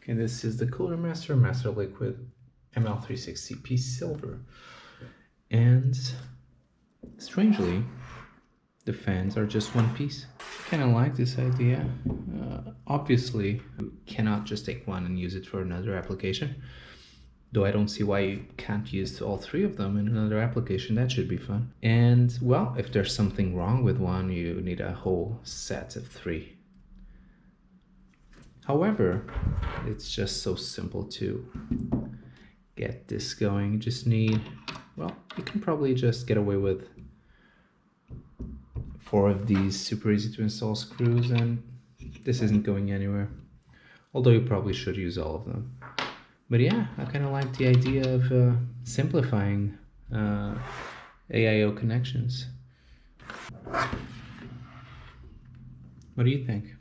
Okay, this is the Cooler Master Masterliquid ML360P Silver. And strangely, the fans are just one piece. I kind of like this idea. Obviously, you cannot just take one and use it for another application. Though I don't see why you can't use all three of them in another application. That should be fun. And, well, if there's something wrong with one, you need a whole set of three. However, it's just so simple to get this going. You just need, well, you can probably just get away with 4 of these super easy to install screws, and this isn't going anywhere. Although you probably should use all of them. But yeah, I kind of like the idea of simplifying AIO connections. What do you think?